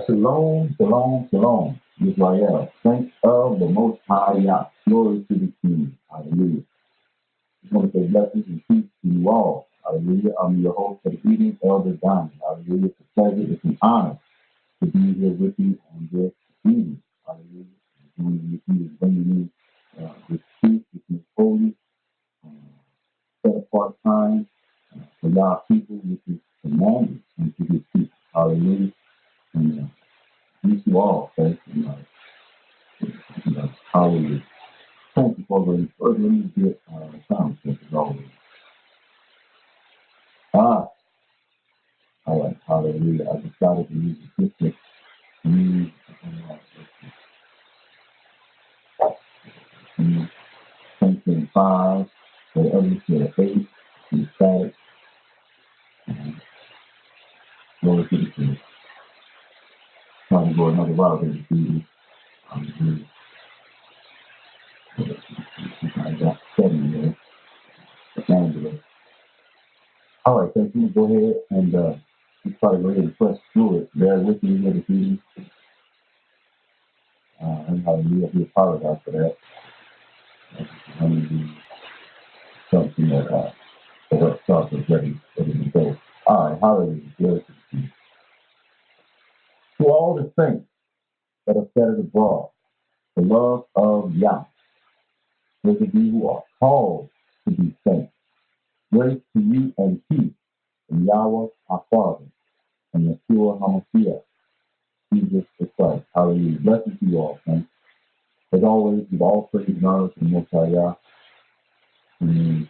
Shalom, shalom, shalom. Israel, saints of the Most High Yah. Glory to the King. Hallelujah. I want to say blessings and peace to you all. Hallelujah. I'm your host for the evening, Elder Donny. Hallelujah. It's a pleasure. It's an honor to be here with you on this evening. Hallelujah. Joining with you is bringing you this truth, this holy, set apart time for Yah people, which is commanded unto his people. Hallelujah. And peace to all, folks. Hallelujah. Thank you for the further. Let me get sound check as always. All right. Hallelujah. I decided to use the system. Use 10.5, the others to 8, and static. Glory to the King. Trying to go another route in the evening. I got 7 there. Angela. All right, thank you. Go ahead and just try to go ahead and press through it. Bear with me here this evening. And hallelujah, we apologize for that. Something that the stuff is ready to go. All right, hallelujah. Glory to the King. To all the saints that are scattered abroad, the love of Yah, those of you who are called to be saints, grace to you and peace from Yahweh our Father and Yeshua HaMashiach, Jesus the Christ. Hallelujah. Blessings to you all, saints. As always, give all praise and honor to the Most High Yah. And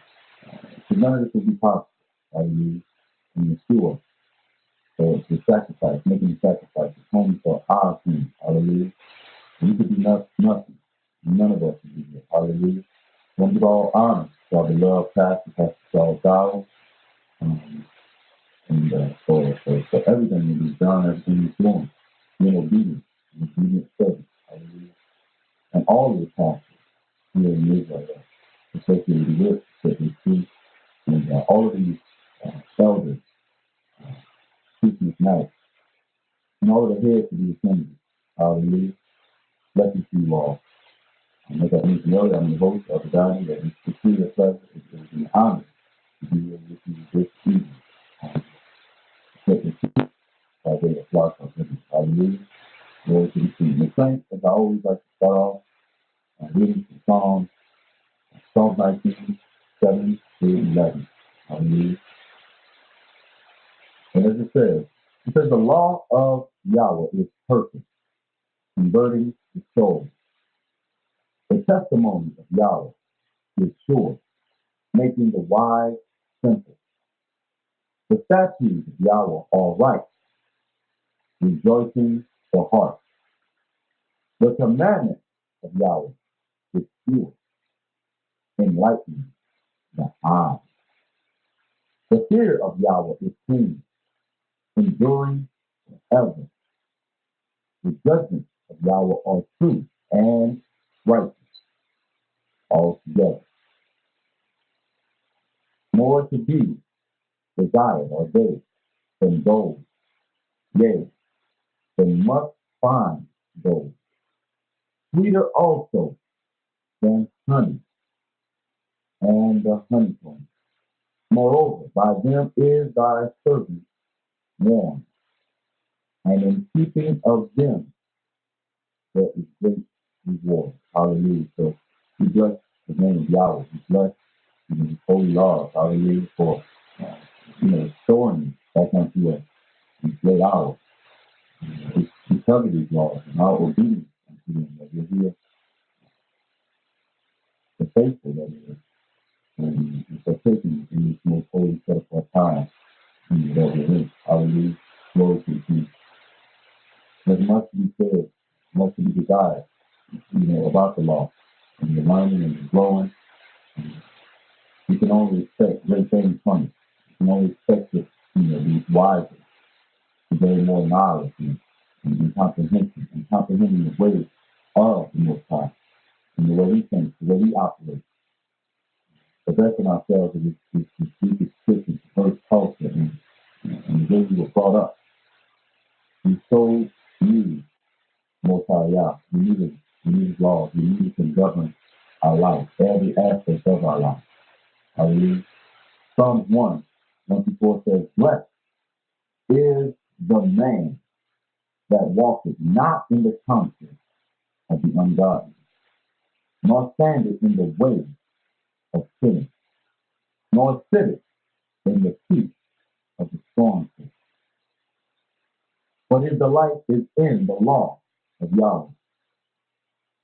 none of this will be possible. Hallelujah. And Yeshua, the sacrifice, making the sacrifice, atoning for our sins. Hallelujah. We could do nothing. None of us could do this. Hallelujah. I want to give all honor to our beloved pastor, Pastor Charles Dowell, and for everything that he's done, everything he's doing, being obedient service. Hallelujah. And all of the pastors here in Israel, associated with Straitway Truth, and all of these elders, teaching tonight, and all of the heads of the assembly. Hallelujah. Blessings to you all. And as I mentioned earlier, I'm the host of the Donny, that is truly a pleasure. It is an honor to be here with you this evening. Straitway Truth, by way of Lord of Heaven. Hallelujah. Glory to the King. The saints, as I always like to start off, reading from Psalm 19, 7 through 11. Hallelujah. And as it says, the law of Yahweh is perfect, converting the soul. The testimony of Yahweh is sure, making the wise simple. The statutes of Yahweh are right, rejoicing the heart. The commandment of Yahweh is pure, enlightening the eyes. The fear of Yahweh is clean, enduring forever. The judgments of Yahweh are true and righteous altogether. More to be desired are they than gold, yea, than much fine gold. Sweeter also than honey and the honeycomb. Moreover, by them is thy servant warned, and in keeping of them there is great reward. Hallelujah. So we bless the name of Yahweh. We bless his holy laws. Hallelujah. For restoring back unto us these great hours. Because of these laws and our obedience unto them, that we're here, the faithful that it is, and partaking in this most holy set apart time that we're in. Hallelujah. Glory to the King. There's much to be said, much to be desired, about the law, and the learning and the growing. You can only expect great things from it. You can only expect it, be wiser, to gain more knowledge and comprehension, and comprehending the ways of the Most High, and the way we think, the way we operate. Possessing ourselves of this deep scripture, diverse culture, and the way we were brought up. We're so need Most High Yah. We need His laws. We need to govern our life, every aspect of our life. Hallelujah. Psalms 1:4 says, "Blessed is the man that walketh not in the counsel of the ungodly, nor standeth in the way of sinners, nor sitteth in the seat of the scornful. But his delight is in the law of Yahweh,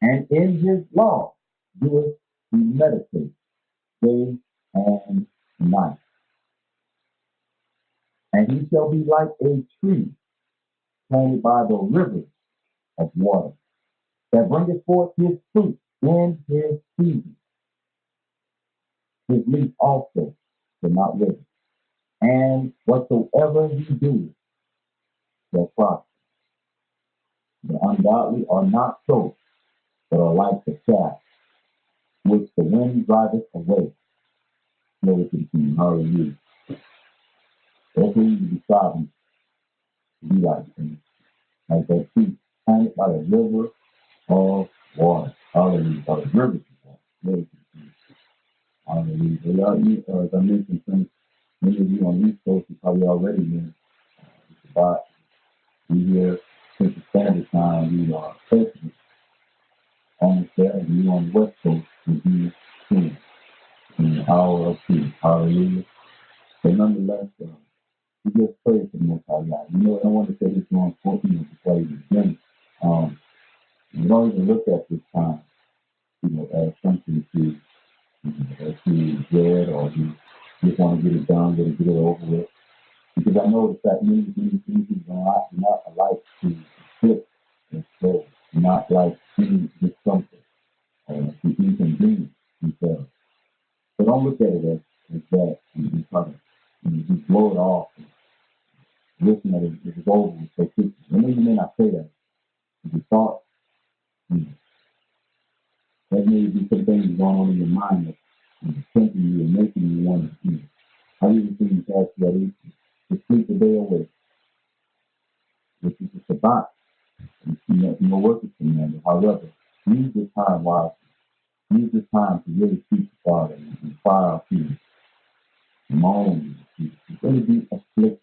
and in his law doeth he meditate day and night. And he shall be like a tree planted by the rivers of water, that bringeth forth his fruit in his season. His leaf also shall not wither, and whatsoever he doeth shall prosper. The ungodly are not so, but are like the chaff which the wind driveth away." Glory to the King. Hallelujah. That's what you be striving to be like, like that tree planted by the river of water. Hallelujah. By the rivers of water. Glory to the King. Hallelujah. As I mentioned, since many of you on the East Coast, you probably already know about we here Central Standard Time, we are Texas almost there, and you on the West Coast, we be 10 in the hour of 2. Hallelujah. But nonetheless, we just pray for the Most High God. I want to say this one 14 before you begin. You don't even look at this time, as something to dread, or you just want to get it done, get it over with. Because I know the fact many things do not alike to flip and so not like any discomfort to inconvenience themselves. So don't look at it as that and try to just blow it off and listen that it is over and so quickly. And then you may not say that. If you thought, that may be some things going on in your mind that tempting you and making you want to, how you think that's ready to sleep the day away. Which is a Shabbat. No work is commanded. However, use this time wisely. Use this time to really seek the Father and cry out to Him, moan, to really be afflicted.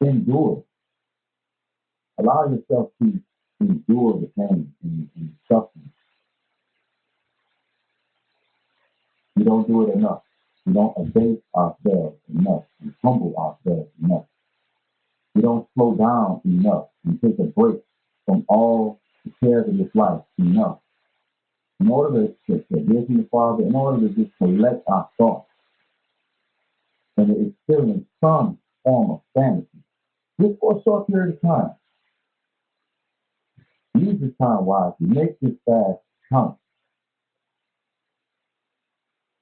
Endure. Allow yourself to endure the pain and suffering. We don't do it enough. We don't abase ourselves enough and humble ourselves enough. We don't slow down enough and take a break from all the cares of this life enough. In order to hear from the Father, in order to just collect our thoughts and to experience some form of sanity, just for a short period of time. Use this time wisely. Make this fast count.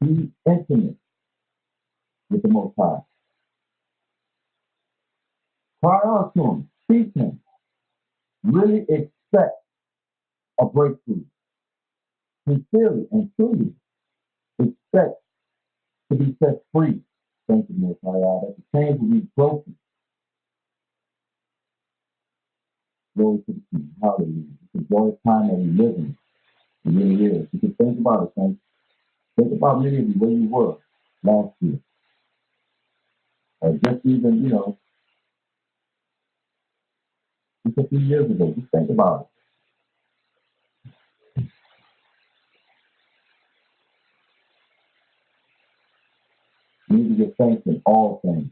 Be intimate with the Most High. Cry out to Him. Seek Him. Really expect a breakthrough. Sincerely and truly expect to be set free. Thank you, Most High. That the chains will be broken. Glory to the King. Hallelujah. It's a joyous time that we live in. It really is. You can think about it, saints. Think about many of you where you were last year. Or just even, just a few years ago. Just think about it. You need to give thanks in all things.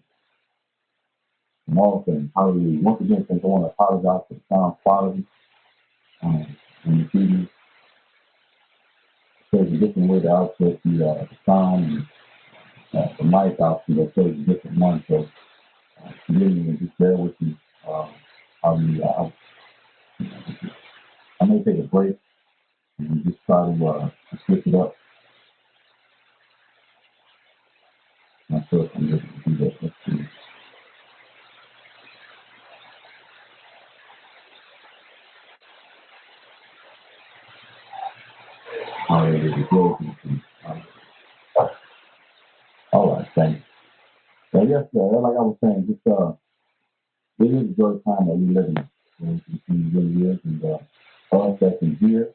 In all things. Hallelujah. Once again, since I want to apologize for the sound quality and the TV. There's a different way to output the sound and the mic output. There's a different one. So, forgive me and just bear with me. Hallelujah. I may take a break and just try to switch it up. Not sure if I'm able to do that. Let's see. All right, thanks. So yes, sir, like I was saying, just it is a joyous time that we live in. And he really is. And us that can hear,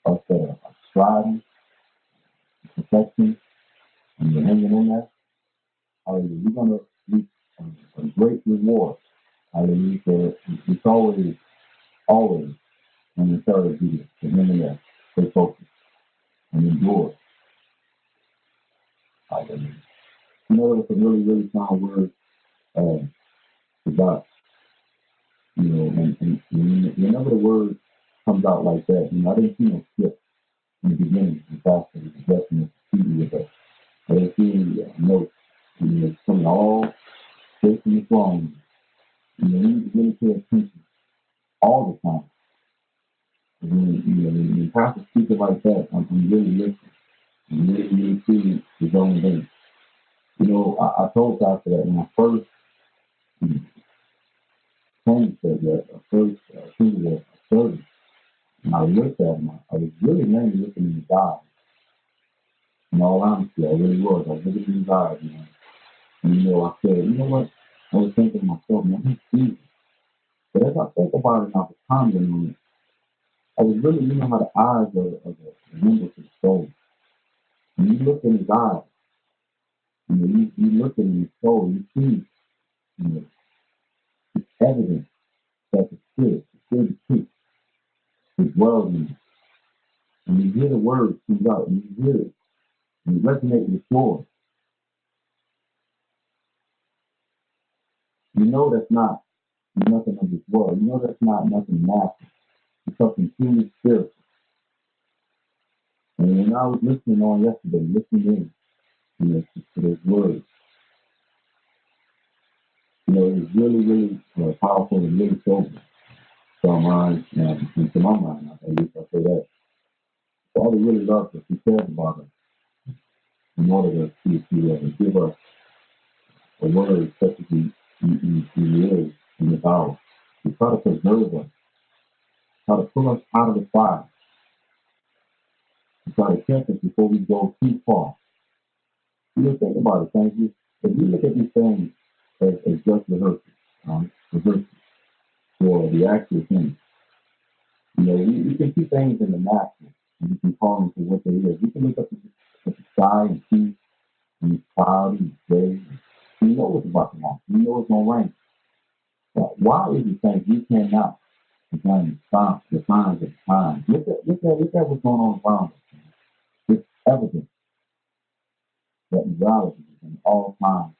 us that are striving, perfection, and you're hanging in there, hallelujah, we're going to reach a great reward. Hallelujah. So it's always an encouragement to hang in there, stay focused, and endure. Hallelujah. You know, it's a really, really strong word about, you know, and whenever the word comes out like that, you know, I didn't see no skip in the beginning. In fact, it was addressing the TV with us. I didn't see any notes. You know, it's coming all straight from the throne. You know, you need to really pay attention all the time. When the pastor speaks like that, I'm really listening. I'm really seeing his own thing. You know, I told Pastor that when I first came to the first to the service, and I looked at him, I was really mainly looking in his eyes. In all honesty, I really was. I was looking in his eyes, you know. And, you know, I said, you know what? I was thinking to myself, man, he's Jesus. But as I think about it, and I was pondering on it, I was really, you know, how the eyes of the members of the soul. When you look in his eyes, you know, you look in his soul, you see, you know, it's evident that the spirit of truth, is dwells in you. And you hear the words comes out, and you hear it, and it resonates with joy. You know that's not nothing of this world. You know that's not nothing natural. It's something truly spiritual. And when I was listening on yesterday, listening in, you know, to those words, you know, it was really, really powerful and really sober to our mind, and to my mind, at least I say that. Father really loves us. He cares about us in order to give us a word such as he is in the hour. He try to preserve us, try to pull us out of the fire, to try to catch us before we go too far. You know, think about it, thank you. If you look at these things as just rehearsal for the actual thing, you know, we can see things in the natural, and we can call them for what they is. We can look up at the sky and see and it's cloudy, it's gray. You know what's about to happen. You know it's going to rain. But why is it that we cannot define the signs of the times? Look at what's going on around us. It's evident that morality is in all times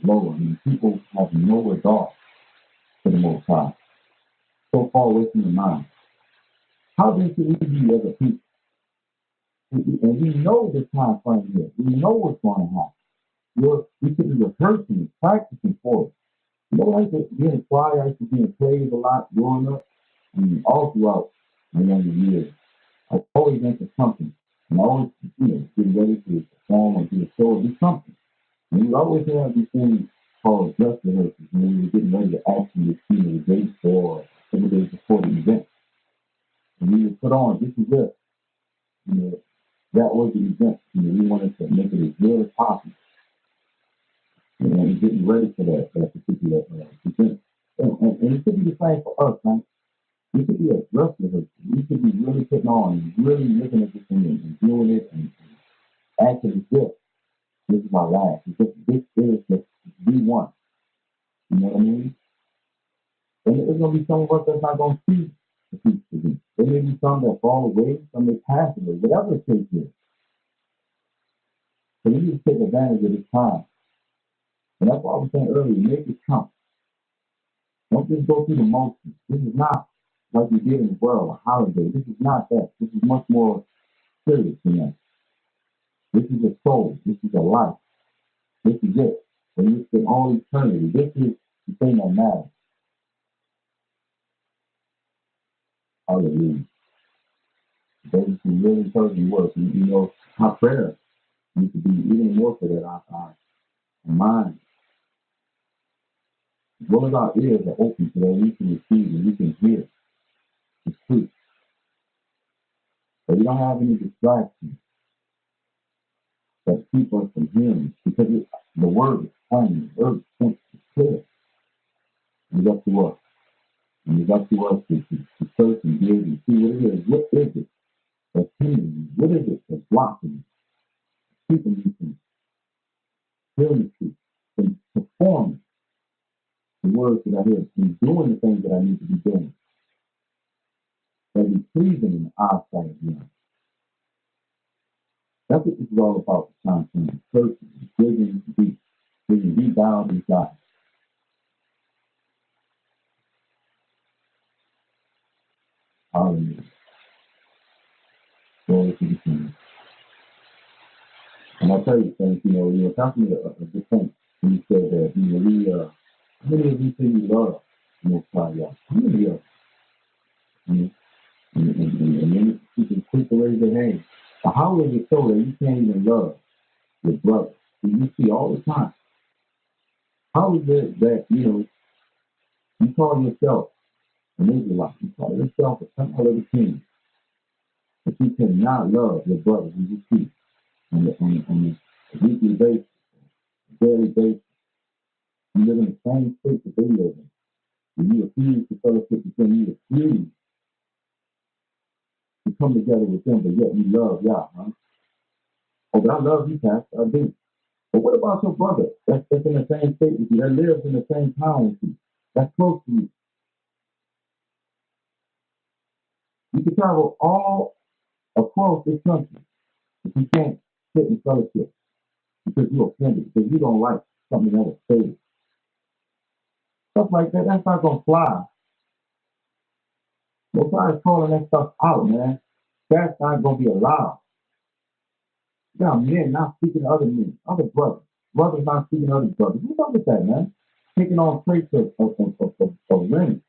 lower. I mean, people have no regard for the Most High. So far away from the mind. How then should we be as a people? And we know this time frame here. We know what's going to happen. We should be rehearsing and practicing for it. You know, I used to be in the choir, I used to be in praise a lot growing up, and all throughout my younger years. I was always into something. And I always, you know, getting ready to perform or do a show or do something. And we always have these things called dress rehearsals. And we were getting ready to actually see the days for a couple days before the event. And we would put on, this is it. You know, that was the event. You know, we wanted to make it as real as possible. You know, and getting ready for that particular event. And it could be the same for us, man. We could be a dress rehearsal. We could be really putting on and really looking at this thing and doing it and acting this. This is my life. Because this is the one. You know what I mean? And there's going to be some of us that's not going to see the future event. There may be some that fall away, some that pass away, whatever the case is. So we need to take advantage of this time. And that's what I was saying earlier. Make it count. Don't just go through the motions. This is not like we did in the world, a holiday. This is not that. This is much more serious than that. This is a soul. This is a life. This is it. And this is all eternity. This is the thing that matters. Hallelujah. Those are some really encouraging words. And you know, our prayer needs to be even more so that our mind, as well as our ears are open so that we can receive and we can hear the truth. So we don't have any distractions that keep us from hearing, because the word is plain, the word is simple, it's clear. It's up to us. And it's up to us to search and dig and see what it is. What is it that's hindering you? What is it that's blocking you, keeping you from hearing the truth, from performing the words that I hear, from doing the things that I need to be doing, that be pleasing in the eyesight of God. That's what this is all about, the time, searching, digging deep down inside. Hallelujah. Glory to the King. And I'll tell you, things, you were talking to a good thing when you said that, how many of you say you love the Most High God? How many of you? And then you can quick to raise their hand. But how is it so that you can't even love your brother who you see all the time? How is it that, you call yourself an Israelite, you call yourself a son of the king, but you cannot love your brother who you see on a weekly basis, daily basis? You live in the same state that they live in. And you refuse to fellowship with them. You refuse to come together with them, but yet you love Yah, huh? Oh, but I love you, Pastor. I do. But what about your brother that's in the same state with you, that lives in the same town with you, that's close to you? You can travel all across this country, but you can't sit in fellowship because you're offended, because you don't like something that was stated. Stuff like that, that's not going to fly. Most God is calling that stuff out, man. That's not going to be allowed. You got men not speaking to other men, other brothers. Brothers not speaking to other brothers. What's up with that, man? Taking on traits of women.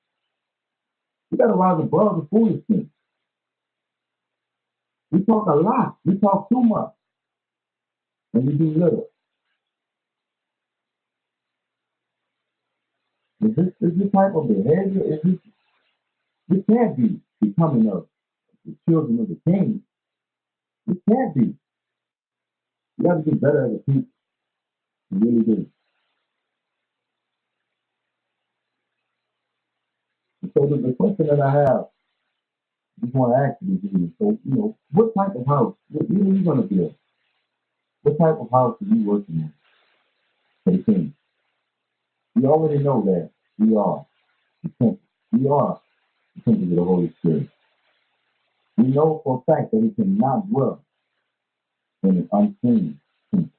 You got to rise above the foolishness. We talk a lot. We talk too much. And we do little. Is this type of behavior? This can't be becoming of the children of the king. This can't be. You got to do better as a people. You really do. And so the question that I have, I just want to ask you, is, so, what type of house, what are you going to build? What type of house are you working in for the king? We already know that we are the temple. We are the temple of the Holy Spirit. We know for a fact that he cannot dwell in an unclean temple.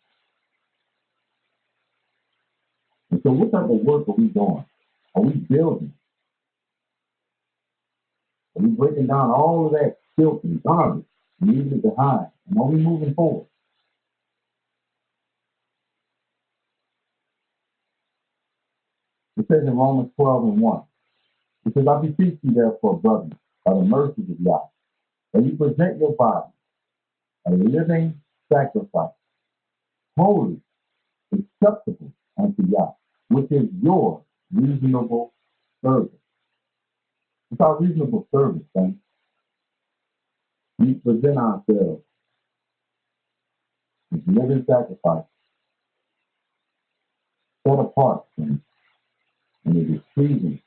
And so what type of work are we doing? Are we building? Are we breaking down all of that filth and garbage and leaving it behind? And are we moving forward? It says in Romans 12:1, it says, I beseech you therefore, brothers, by the mercies of God, that you present your body a living sacrifice, holy, acceptable unto Yah, which is your reasonable service. It's our reasonable service, then. We present ourselves as living sacrifice, set apart, and it is pleasing.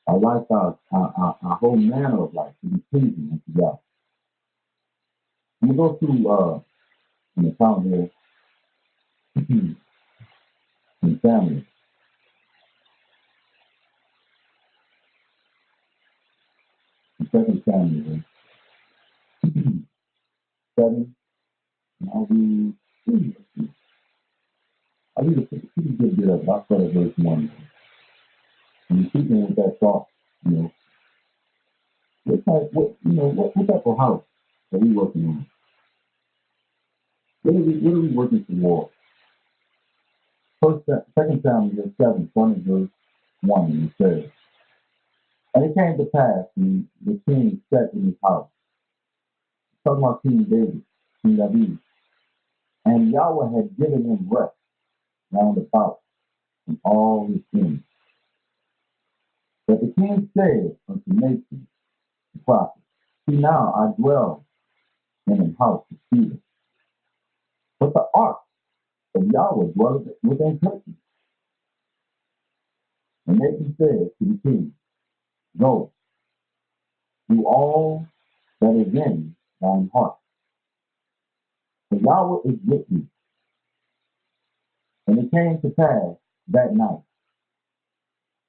Our lifestyle, our whole manner of life to be pleasing unto God. I'm going to go to an account here in Samuel. In 2 Samuel 7, and I'll read a pretty good bit of it. I'll start at verse 1. And you're speaking with that thought, what type of house are we working on? What are we working toward? 2 Samuel 7, starting at verse 1, and it says, and it came to pass when the king sat in his house, talking about King David, King David, and Yahweh had given him rest round about from all his enemies. But the king said unto Nathan, the prophet, see now I dwell in a house of cedar, but the ark of Yahweh dwelleth within curtains. And Nathan said to the king, Go, do all that is in thine heart. For Yahweh is with you. And it came to pass that night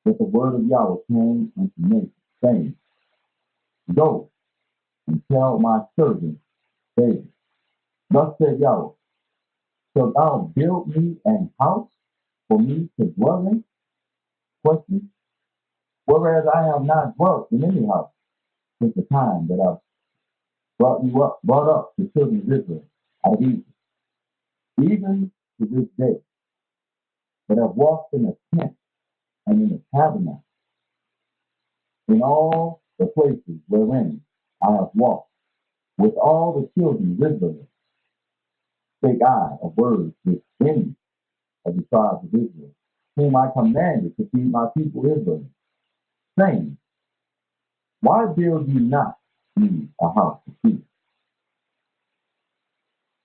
that the word of Yahweh came unto me, saying, Go and tell my servant David, thus said Yahweh, shalt thou build me an house for me to dwell in? Question. Whereas I have not dwelt in any house since the time that I brought up the children of Israel out of Egypt, even to this day, but have walked in a tent and in a tabernacle, in all the places wherein I have walked with all the children of Israel, spake I of words with any of the tribes of Israel, whom I commanded to feed my people Israel, saying, Why build ye not me a house to keep?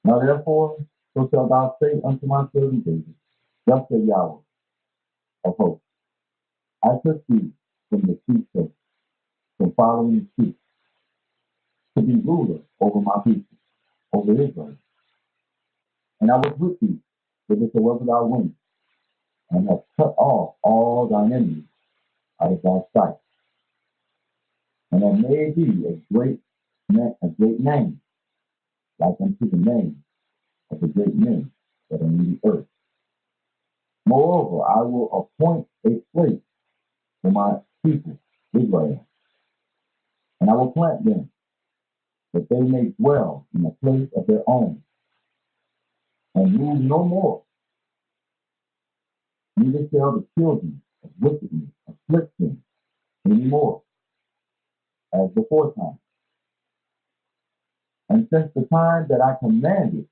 Now therefore, so shalt thou say unto my servant David, thus said Yahweh of hosts, I took thee from the sheep coast, from following the sheep, to be ruler over my people, over Israel. And I was with thee whithersoever thou went, and have cut off all thine enemies out of thy sight, and have made thee a great name, like unto the name of the great men that are in the earth. Moreover, I will appoint a place for my people, Israel, and I will plant them, that they may dwell in a place of their own, and rule no more. Neither shall the children of wickedness afflict them any more, as before time. And since the time that I commanded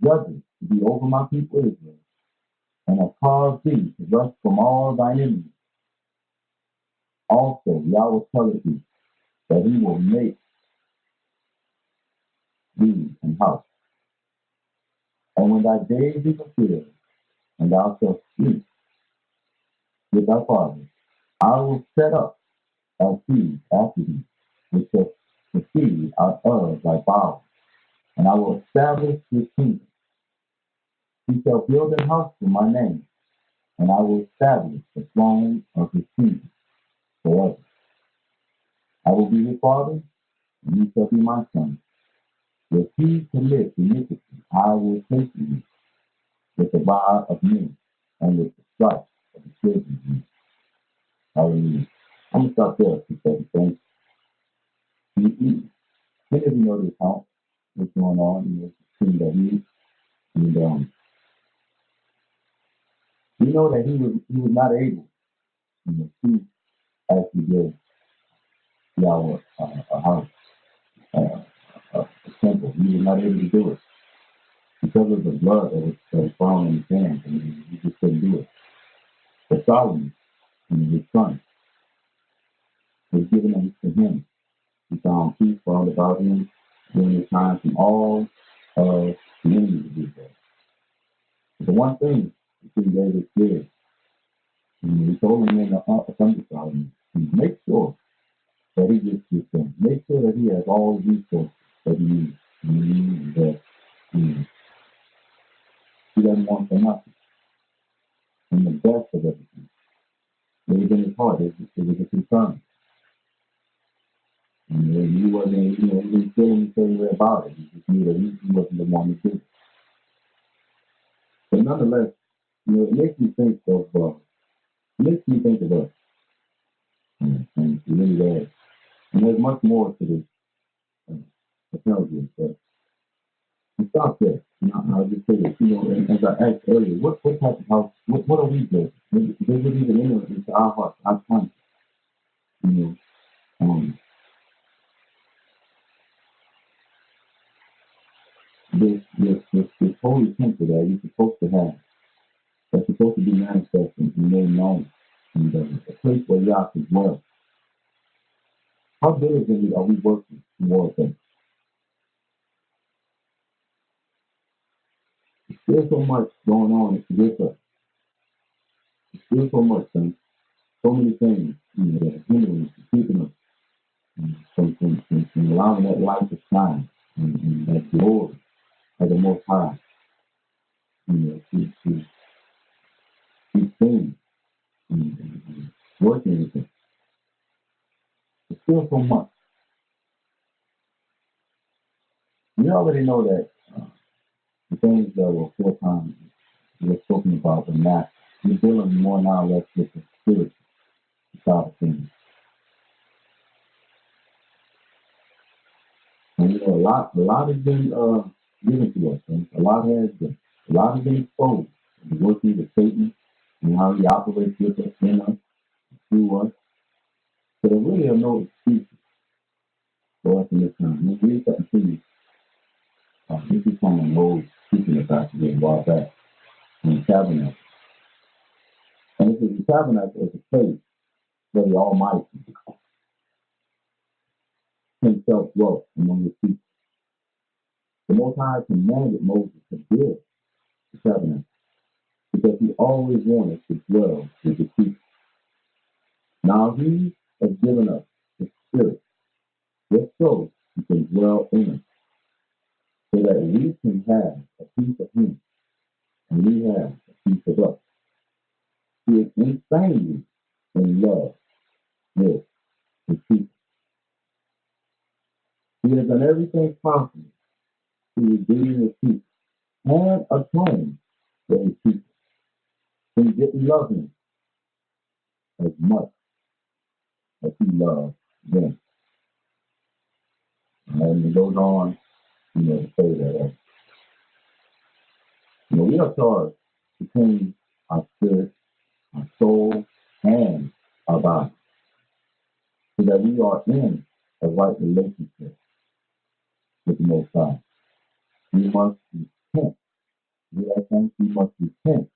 judges to be over my people Israel, and have caused thee to rest from all thine enemies, also Yahweh telleth thee that he will make thee an house. And when thy days be fulfilled, and thou shalt sleep with thy fathers, I will set up thy seed after thee, which shall proceed out of thy bowels, and I will establish his kingdom. He shall build an house for my name, and I will establish the throne of his kingdom forever. I will be his father, and he shall be my son. If he commit iniquity, I will chasten him with the rod of men, and with the stripes of the children of men. Hallelujah. I'm going to stop there for 2 seconds. Many of you know the account, what's going on, the thing that he is. And we know that he was not able, to actually give Yahweh a house, a temple. He was not able to do it because of the blood that was found in his hands. He just couldn't do it. But Solomon, his son, was given to him. He found peace all about him during the time from all of the enemies of Israel. But the one thing that King David did, he told him in the thunder Solomon, make sure that he gets this done. Make sure that he has all the resources that he needs. That he doesn't want for nothing. And the best of everything. It was in his heart. It was a concern. And he wasn't, he didn't feel anything about it. He just knew that he wasn't the one to do it. But nonetheless, it makes me think of us. And it really does. And there's much more to this technology, but to stop there. I'll just say this, as I asked earlier, what type of house, what are we building? They would even enter into our hearts, our conscience, um, this holy temple that you're supposed to have, that's supposed to be manifested and made known, and a place where Yah can dwell. How diligently are we working towards that? There's still so much going on with us. There's still so much things. so many things, that are hindering us, keeping us from allowing that light to shine and that glory of the Most High, to be seen and working with it. There's still so much. We already know that the things that were four times we're spoken about were not. We're dealing more now or less with the spiritual side of things. And a lot has been given to us. And a lot has been exposed. The working of Satan and how he operates with us, in us, through us. So there really are no excuses for us in this time. We read that to this is from an old teaching about to get brought back in the tabernacle. And it says the tabernacle is a place where the Almighty himself dwelt among his people. The Most High commanded Moses to build the tabernacle because he always wanted to dwell with the people. Now he has given us the Spirit, just so he can dwell in us, so that we can have a piece of him and we have a piece of us. He is insanely in love with his people. He has done everything possible to redeem his people and atone for his people. He didn't love him as much as he loved them. And it goes on, to say that, we are charged to clean our spirit, our soul, and our body, so that we are in a right relationship with the Most High. We must repent. We must repent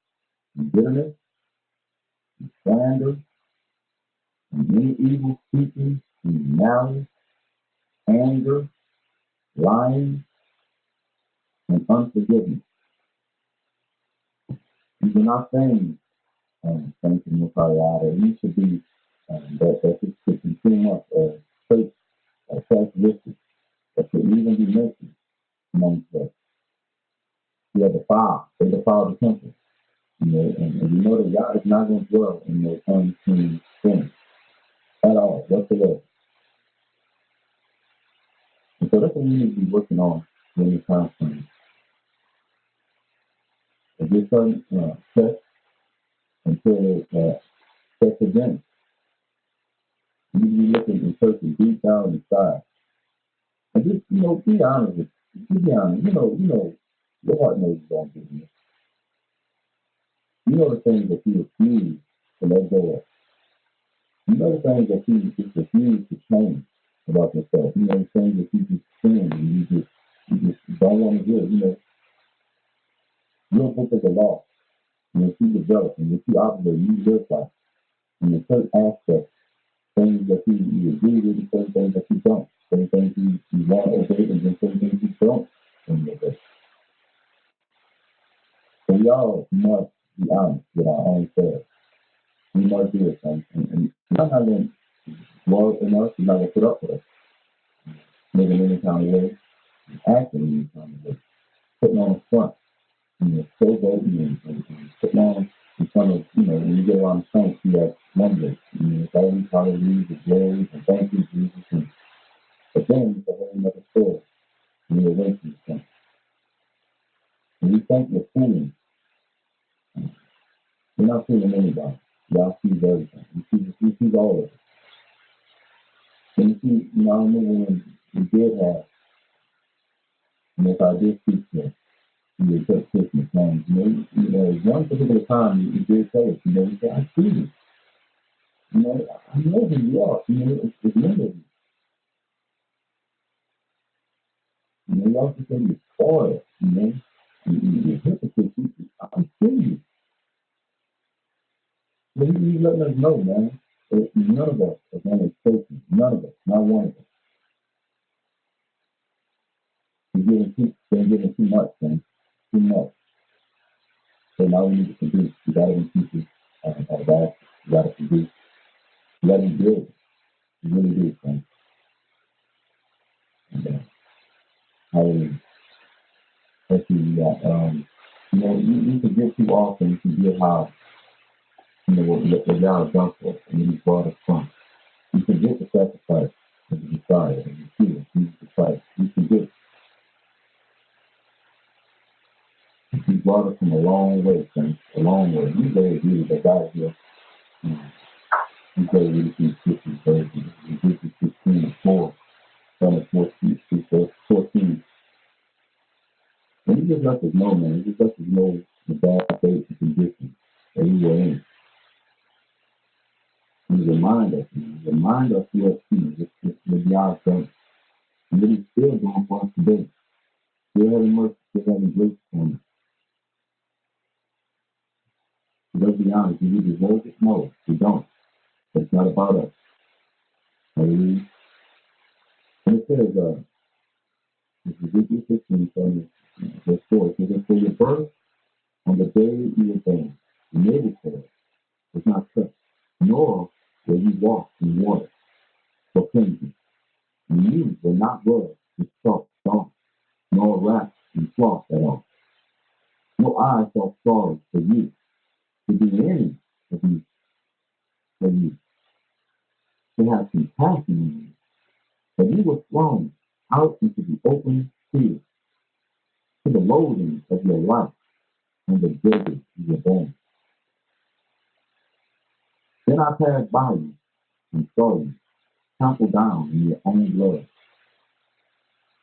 from bitterness, from slander, from any evil speaking, from malice, anger, lying, and unforgiveness. These are not things, thank you, Most High, that we should be, that should consume us as traits, as characteristics, that should even be mentioned amongst us. We have they defile the temple. And we know that God is not going to dwell in those unclean things at all, whatsoever. And so that's what we need to be working on during this time frame. If there's certain tests until it's test again, you need to be looking and searching deep down inside. And just, be honest with you. Be honest. Your heart knows you don't do this. You know the things that you refuse to let go of. You know the things that you just refuse to change about yourself. You know the things that you just sin and you just don't want to hear. Your book of the law, that you develop and that you operate, you live by. And in certain aspects, things that you agree with and certain things that you don't. Certain things you want to obey and then certain things you don't obey. So we all must be honest with our own selves. We must do it, and we're not going to dwell in us, we're not going to put up with us. Living any kind of way, acting any kind of way, putting on a front, showboating and putting on in front of, when you get around the saints, you have wonders. It's always hallelujah, the glories, and thank you, Jesus. But then it's a whole other story when you're away from the saints. And we think we're fooling. We're not fooling anybody. God sees everything. He sees all of it. And you see, I remember when we did have, if I did speak to you took Christmas plans, one particular time you did say it, you said, I see you. I know who you are. It's limited. You also said you're spoiled, you're hypocrite. I see you. But he's letting us know, man, that none of us are going to escape him. None of us, not one of us. They're giving too much, man. Too much. So now we need to produce. We got to be people of action. We got to produce. Let him build it. You really do, friend. And, let's see, you forget too often, you forget how, what y'all have done for us, and you brought us from. You forget the sacrifice of the Messiah, and the King, Jesus Christ. You forget he brought us from a long way, friends, a long way. You very good that God here. You very really see scriptures, verses, Ezekiel 16:4, Psalm 14. And he just let us know, man. He just let us know the bad faith and condition that we were in. And remind us who has seen what God done. And that he's still doing for us today. Still having mercy, still having grace on us. So let's be honest, do we deserve it? No, we don't. But it's not about us. Hallelujah. And it says, this is Ezekiel 15, from verse 4. It says, for your birth on the day you were born, the navel cord was not cut, nor will you walk in water for cleansing. And you will not wear the soft song, nor wrap and cloth at all. No eye saw sorrow for you, to be any of you for you, to have compassion on you. But you were thrown out into the open field, to the loathing of your life and the day you were born. Then I passed by you and saw you, trampled down in your own blood.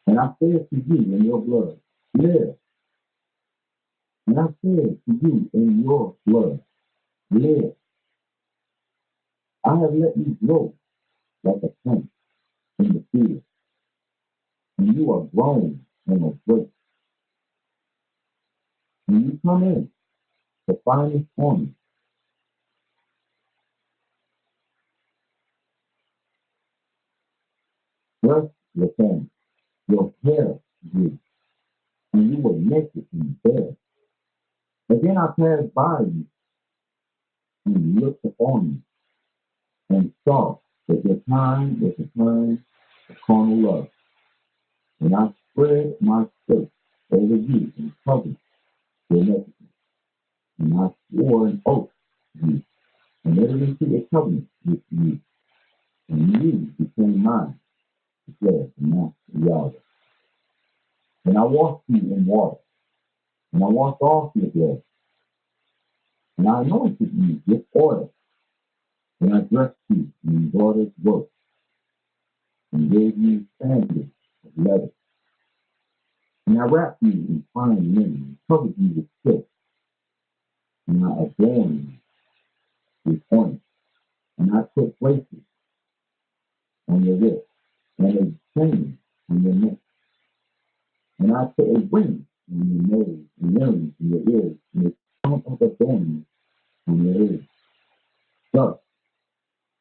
And I said to you in your blood, live. And I said to you in your blood, live. I have let you grow like a plant in the field, and you are grown in a grape. When you come in, the finest ornament, dressed with them, your hair grew, and you were naked and bare. Again I passed by you and looked upon you, and saw that your time was a time of carnal love. And I spread my skirt over you and covered your nakedness. And I swore an oath to you, and entered into a covenant with you, and you became mine, declares the Master Yahweh. And I washed you in water, and I washed off your blood, and I anointed you with oil, and I dressed you in embroidered work, and gave you sandals of leather. And I wrapped you in fine linen, and covered you with silk, and I adorned you with ornaments, and I put bracelets on your wrist, and a chain on your neck, and I put a ring on your nose, and earrings in your ears, and a crown of adornment on your head. Thus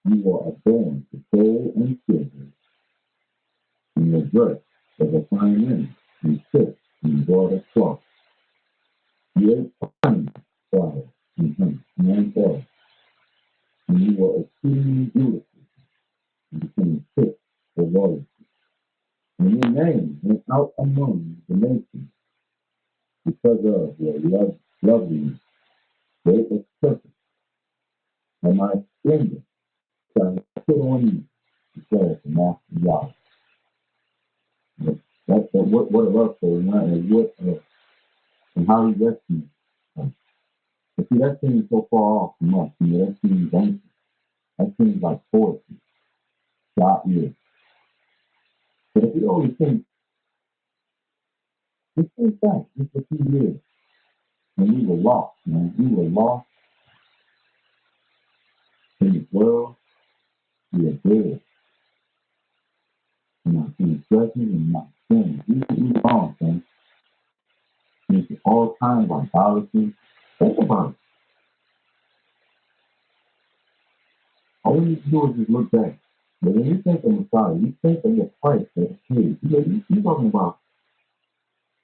you are adorned with gold and silver, and your dress of a fine linen, and silk, and embroidered cloth. You ate fine flour and honey, and oil, and you were exceedingly beautiful, and became fit for royalty. And your name went out among the nations because of your loveliness. Great was perfect, and my splendor shall I put on you, declares the Master Yahweh. What a love story, right? And how he rescued us. But see, that seems so far off from us. That seems ancient. That seems like poetry. God is. But if you only think back just a few years when we were lost, man. We were lost in this world. We are dead in our transgressions and our sins. We wrong, man. Into all kinds of idolatry. Think about it. All we need to do is just look back. But when you think of Messiah, you think of the Christ that came. You're talking about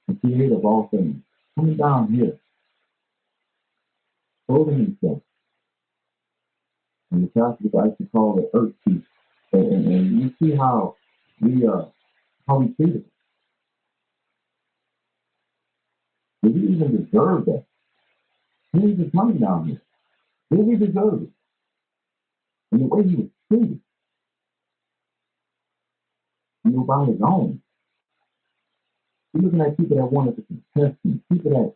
the creator of all things coming down here, clothing himself And the Catholics like to call it earth peace. And you see how we treat it. Did we even deserve that? He was just coming down here. Did we deserve it? And the way he was treated, by his own. You're looking at people that wanted to contest him, people that,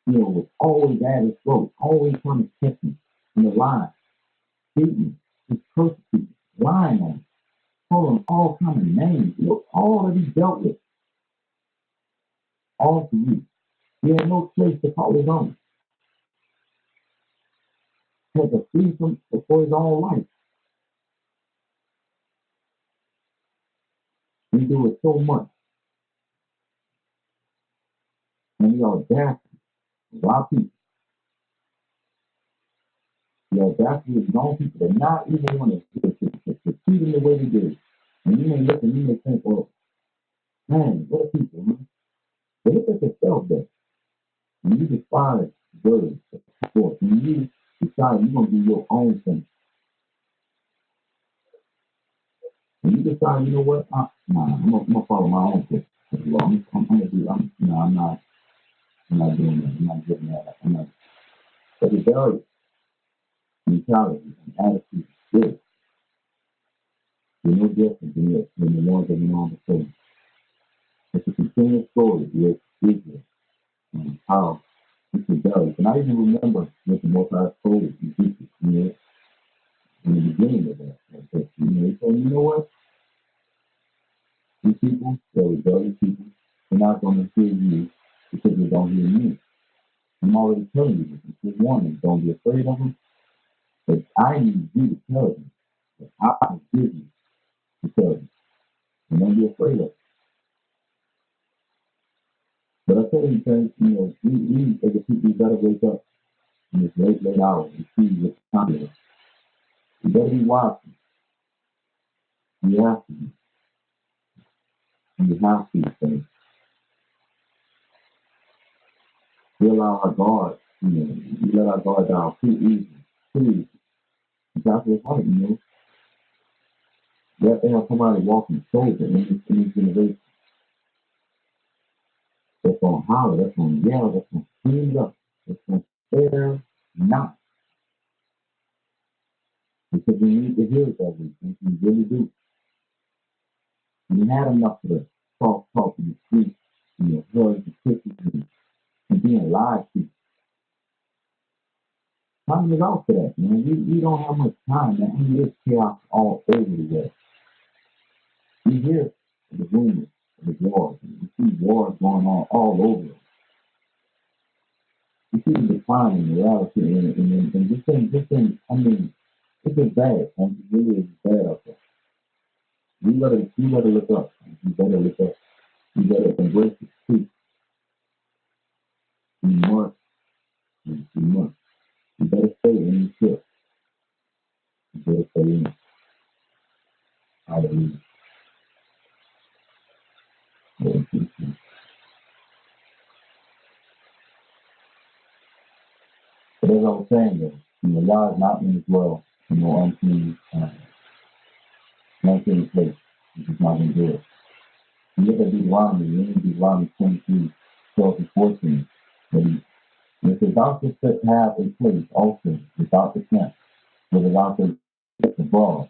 was always at his throat, always trying to catch him in the lie, beating, just persecuting, lying on him, calling him all kinds of names. All that he dealt with, all for you. He had no place to call his own. He had to flee for his own life. We do it so much. And the audacity of our people, the audacity of young people that not even want to treat them the way they do. And you may look and you may think, well, man, what are people, man? But look at yourself there. When you despise words, when you decide you're going to do your own thing, when you decide, you know what, I'm going to follow my own thing. I'm going to do, I'm not doing that. I'm not getting that. I'm not. But the rebellious mentality and attitude is no different than the ones that went on before. It's a continuous story with Israel and how it's rebellious. And I even remember what the Most High told Ezekiel, in the beginning of that. He said, you know what? These people, they're rebellious people. They're not going to hear you because they don't hear me. I'm already telling you this. It's just warning. Don't be afraid of them. But I need you to tell them that I will give you to tell them. And don't be afraid of them. But I tell you, friends, we as a people, we better wake up in this late hour and see what's coming. We better be watching. You have to be. You have to, friends. We allow our guard, we let our guard down too easy. Too easy. That's what's right, You have to have somebody walking sober in this generation. That's going to holler, that's going to yell, that's going to scream it up, that's going to spare not. Because we need to hear it that way. We really do. We had enough of the talk in the streets, hugs and kisses and being lied to. Time is out for that, man. We don't have much time, man. There's chaos all over the world. We hear the rumors of the wars. We see wars going on all over. We see the decline in morality and this thing, it's just bad, man. It really is bad out there. We better look up. We better look up. We better embrace the truth. We must. We must. We better stay in the ship. We better stay in it. Hallelujah. But as I was saying, though, God is not in this world, unclean place. He's just not going to do it. You look at Deuteronomy 23, 12 and 14. It says, thou shalt have a place also without the camp, where thou shalt get abroad,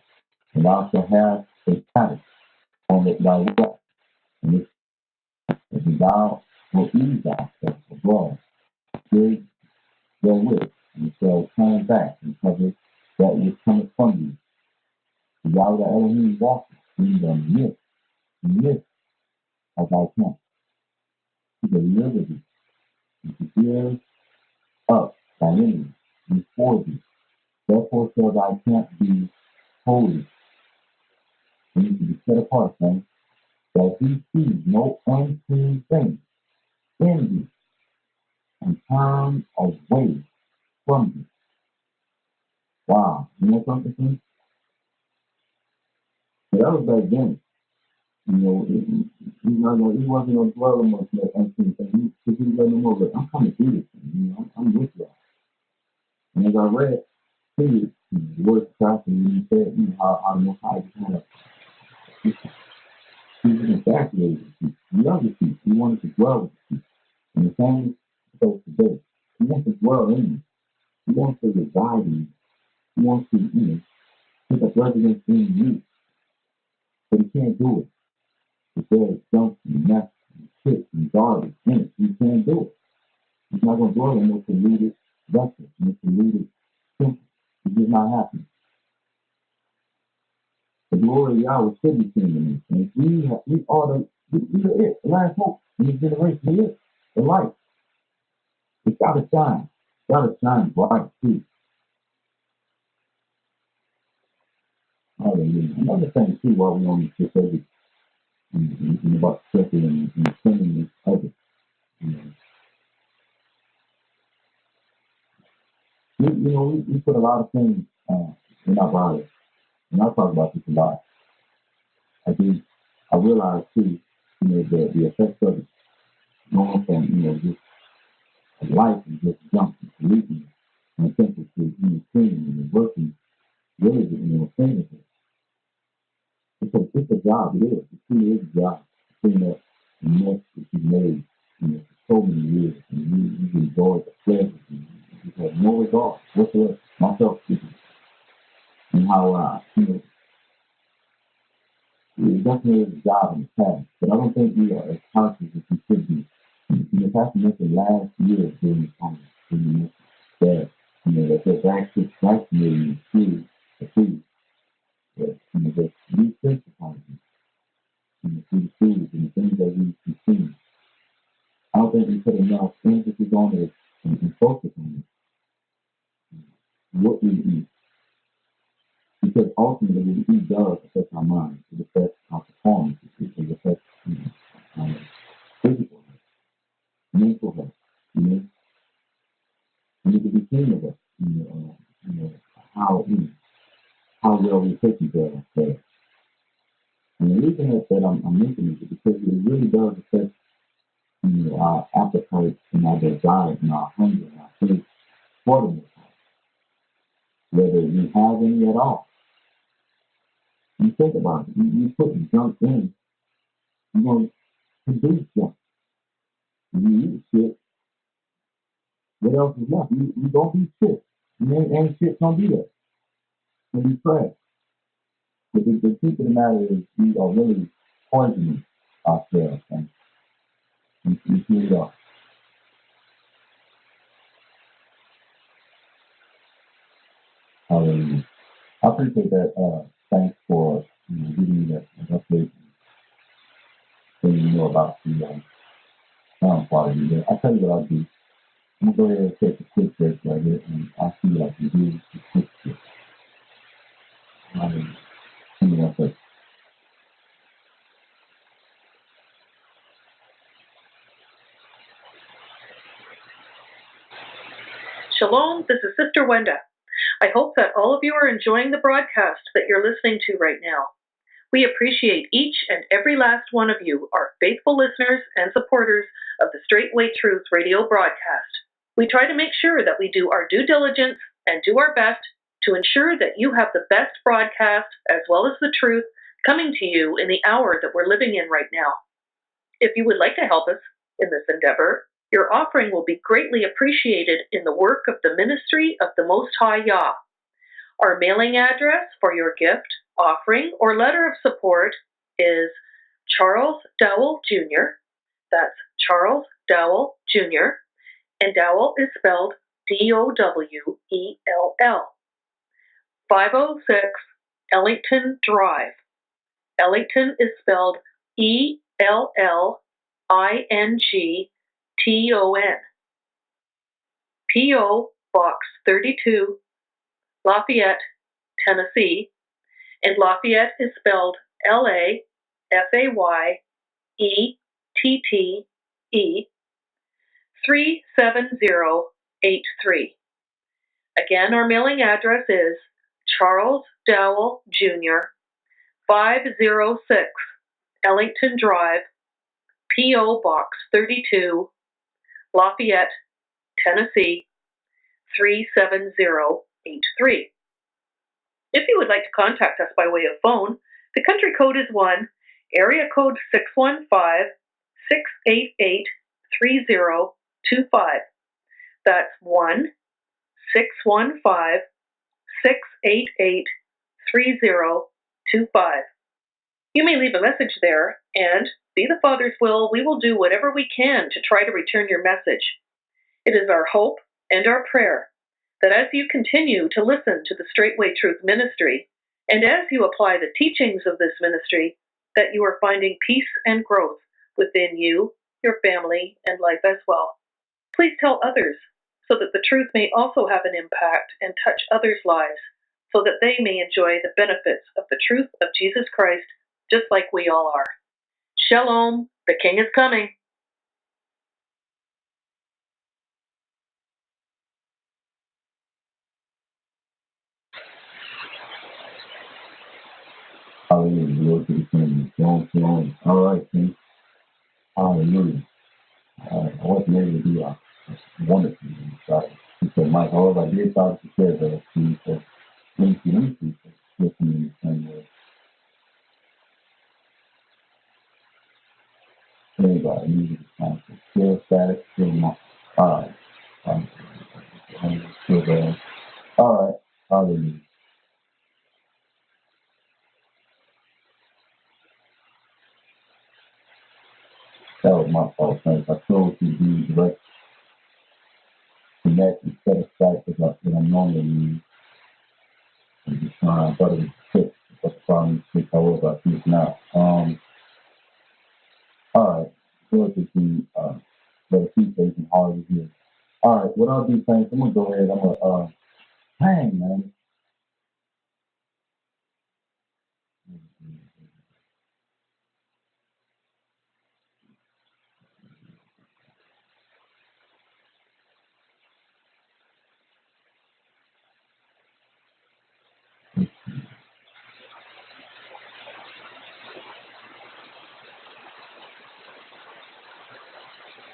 and thou shalt have a paddock on thy west, and thou will ease thyself abroad, dig therewith, and shall turn back and cover that which cometh from you. The Yahweh Elohim walketh in the midst of thy camp, to deliver thee, and to give up thy enemies before thee. Therefore shall thy camp be holy, and you to be set apart, son, that he sees no unclean thing in thee, and turn away from thee. Wow, you know something? But that was back then. He wasn't going to dwell amongst that unclean thing. He let them know that I'm coming through this thing. I'm with y'all. And as I read, he The word trust, and you said, how the Most High kind of, he's infatuated with you. He loves the sheep. He wanted to dwell with the sheep. And the same goes today. He wants to dwell in you. He wants to reside in you. He wants to, take up residence in you. But he can't do it. If there's junk and mess and shit and garbage in it, he can't do it. He's not going to dwell in no polluted vessel, no polluted temple. It's just not happening. The glory of Yahweh should be seen in this. And we are it. The last hope in this generation. We is the light. It's got to shine. It's got to shine bright too. Hallelujah. Another thing too, while we're on this subject, about strengthening and sending others. We put a lot of things in our bodies, and I talk about this a lot. I realize too, the effects of it, going from, just life and just junk and polluting and essential to, cleaning and working, really, things. It's a job, it is. It truly is a job to clean up the mess that you made, for so many years, and you enjoyed the pleasure, and you had no regard whatsoever, myself speaking, and how, it definitely is a job in the past, but I don't think we are as conscious as we should be. Pastor mentioned last year during the time, that, that there's actually vaccinating through the food, that, that desensitizing, through the food and the things that we consume. I don't think we put enough emphasis on it and focus on it, what we eat. Because ultimately, what we eat does affect our mind. It affects our performance. It affects our physical health, mental health. We need to be thinking of it. How well we take care of ourselves. And the reason that I'm mentioning it is because it really does affect our appetite and our desire and our hunger and our faith for the Most High, whether we have any at all. You think about it. You put junk in, you're going to produce junk. When you eat shit, what else is left? You don't be shit. Ain't shit gonna be there. It's gonna be trash. But the truth of the matter is, we are really poisoning ourselves, and we really are. I appreciate that. Thanks for giving me that update and you know about the sound quality there. I'll tell you what I'll do. I'm going to go ahead and take a quick break right here, and I'll see what I can do to fix it. Give me one second. Shalom, this is Sister Wenda. I hope that all of you are enjoying the broadcast that you're listening to right now. We appreciate each and every last one of you, our faithful listeners and supporters of the Straitway Truth radio broadcast. We try to make sure that we do our due diligence and do our best to ensure that you have the best broadcast as well as the truth coming to you in the hour that we're living in right now. If you would like to help us in this endeavor, your offering will be greatly appreciated in the work of the ministry of the Most High Yah. Our mailing address for your gift, offering, or letter of support is Charles Dowell Jr. That's Charles Dowell Jr. And Dowell is spelled Dowell. 506 Ellington Drive. Ellington is spelled Ellington. P.O. Box 32, Lafayette, Tennessee, and Lafayette is spelled Lafayette 37083. Again, our mailing address is Charles Dowell Jr., 506 Ellington Drive, P.O. Box 32, Lafayette, Tennessee, 37083. If you would like to contact us by way of phone, the country code is 1, area code 615-688-3025. That's 1-615-688-3025. You may leave a message there, and, be the Father's will, we will do whatever we can to try to return your message. It is our hope and our prayer that as you continue to listen to the Straitway Truth ministry, and as you apply the teachings of this ministry, that you are finding peace and growth within you, your family, and life as well. Please tell others so that the truth may also have an impact and touch others' lives, so that they may enjoy the benefits of the truth of Jesus Christ, just like we all are. Shalom, the King is coming. Hallelujah. Lord to the King. All right, King. Hallelujah. I wasn't able to do a wonderful thing. He said, Mike, however, I did thought you said that. He said, let me see. Listen in the same way. Anybody, music is constant. Still static, still not. All right. Still there. All right. Hallelujah. That was my fault, friends. I chose to be direct, connect, instead of Skype that I normally use. I'm just trying. I thought it was quick, but the problem is quick. However, I see it's not. All right. Good to see the feet and Harvey here. All right. What I'll do, friends, I'm going to go ahead. I'm going to, hang, man.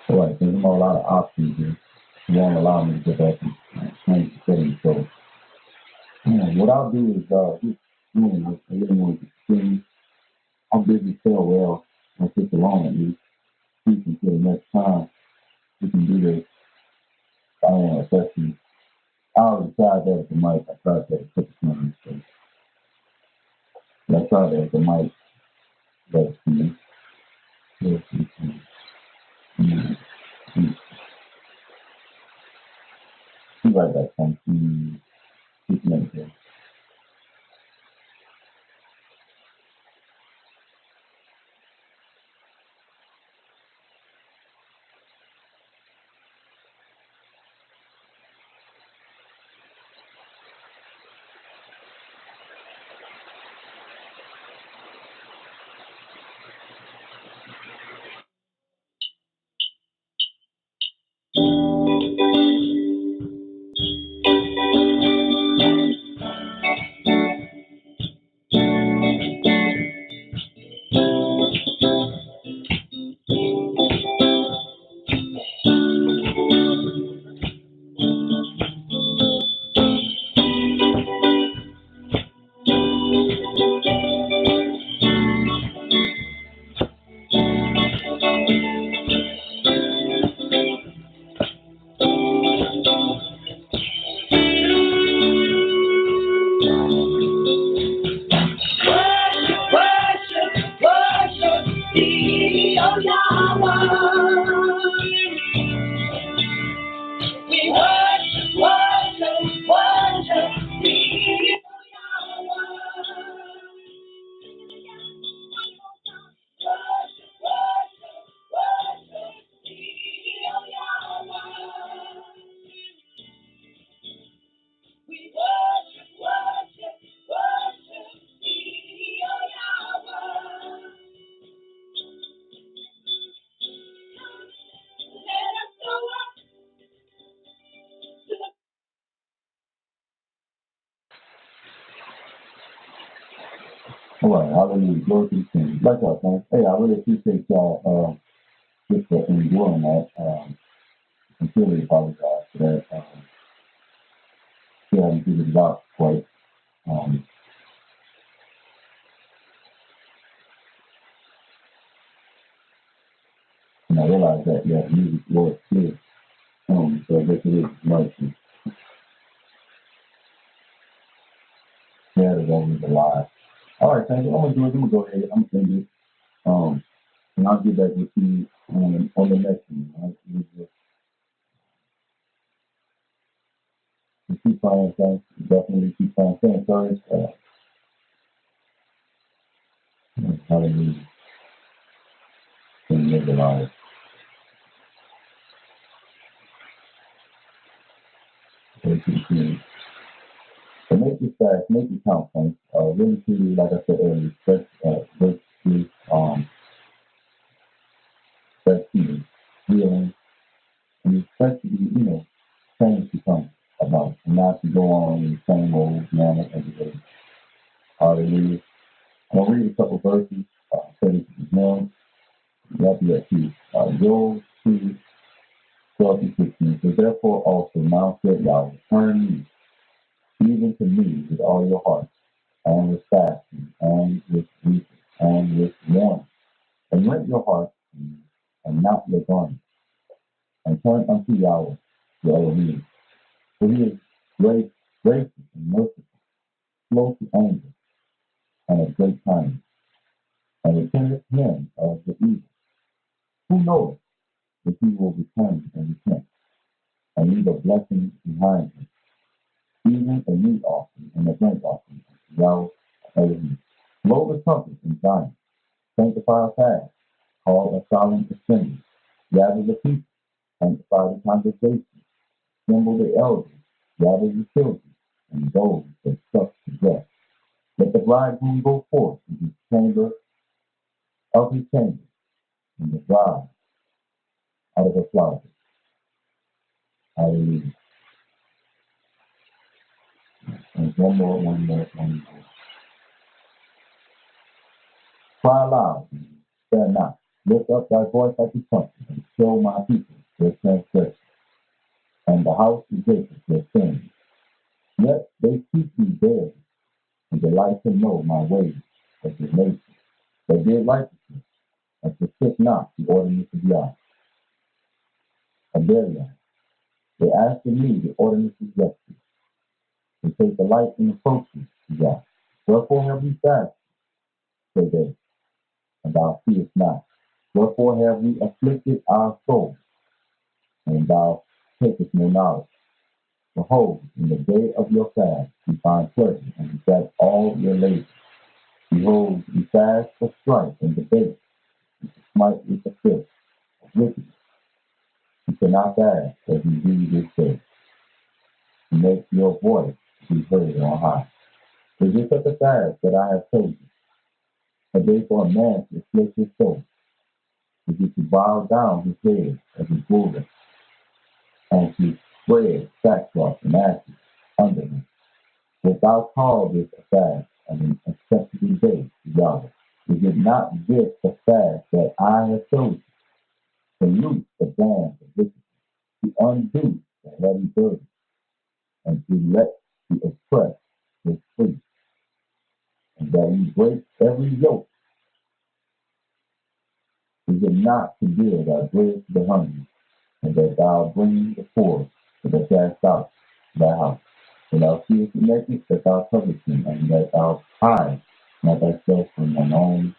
All right. There's a lot of options here. It won't allow me to go back and change the settings. So, what I'll do is just doing this. I really want to see how busy so well and sit alone at least. Speak until the next time we can do this. I am assessing. I already tried that at the mic. I tried that a couple times. So I tried that at the mic. Let's see. Let's see. Be right back. Thank you. Just a minute here. All right, hallelujah, glory to the King. Like that, man. Hey, I really appreciate y'all just for enjoying that. I sincerely apologize for that. Still haven't figured it out quite. realize that music was good. So I guess it is mercy. That is always a lie. All right, thank you. I'm gonna go ahead. I'm gonna end it. And I'll get back with you on the next one. Right? You keep finding things. Definitely keep finding things. Sorry. Hallelujah. And live the life. Thank you. So make it fast, make it count, thanks. Really truly, like I said earlier, verse 3, that's healing, and expect to be, change to come about, and not to go on in the same old manner every day. Hallelujah. I'm going to read a couple verses, 31, that'll be at 2. Joel 2, 12 to 16. So therefore also now said Yahweh, turn ye, even to me with all your heart, and with fasting, and with weeping, and with mourning. And rent your heart and not your garment, and turn unto Yahweh, your Elohim. For he is gracious and merciful, slow to anger, and of great kindness, and repenteth him of the evil. Who knoweth that he will return and repent, and leave a blessing behind him, even a meat offering and a drink offering unto Yahweh Elohim. Blow the trumpet in Zion, sanctify a fast, call a solemn assembly, gather the people, sanctify the congregation, assemble the elders, gather the children, and those that suck to death. Let the bridegroom go forth in his chamber of his chamber, and the bride out of her closet. Hallelujah. And one more. Cry aloud, spare not. Lift up thy voice like a trumpet, and show my people their transgression, and the house of Jacob their sins. Yet they keep me there, and delight to know my ways of the nation. They did righteousness, and forsake not the ordinance of Yah. Abelian. They ask of me the ordinance of justice. They take delight in approaching to Yah. Wherefore have we fasted, say they, and thou seest not. Wherefore have we afflicted our soul, and thou takest no knowledge. Behold, in the day of your fast we find pleasure, and reject all your labor. Behold, we fast for strife and debate, and to smite with the fist of wickedness. You cannot fast as you do this day. To make your voice be heard on high. Is this such a fast that I have chosen? A day for a man to afflict his soul? Is it to bow down his head as a ruler, and to spread sackcloth and ashes under him? Wilt thou call this a fast and an acceptable day to Yahweh? Is it not this the fast that I have chosen? To loose the bands of wickedness, to undo the heavy burden, and to let the oppressed go free, and that you break every yoke? Is it not to give thy bread to the hungry, and that thou bring the poor to the cast out of thy house? When thou seest the naked, that thou coverest him, and that thou hide not thyself from thine own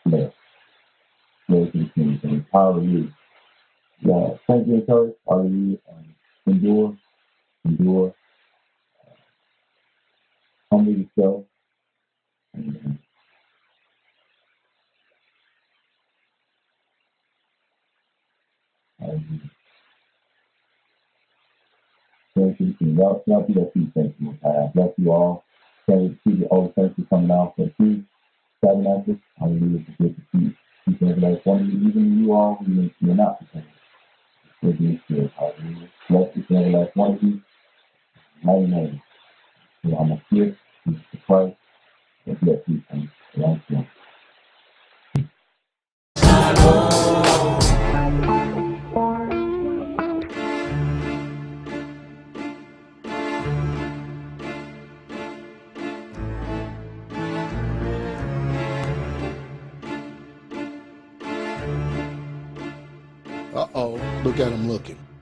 flesh. Glory to the King. And hallelujah. Yeah, thank you, church. Hallelujah. Endure, humble yourself. And, hallelujah. Glory to the King. Y'all be that peace. Thank you, God. Bless you all. Thank you to all the saints for coming out for the peace. Tabernacles. Hallelujah. It's good to see each and every last one of you, even you all who you're not the same. We're being still. Hallelujah. Bless each and every last one of you. Mighty name. I'm a gift. Jesus Christ. Let's let peace come. Thank you. look at him looking.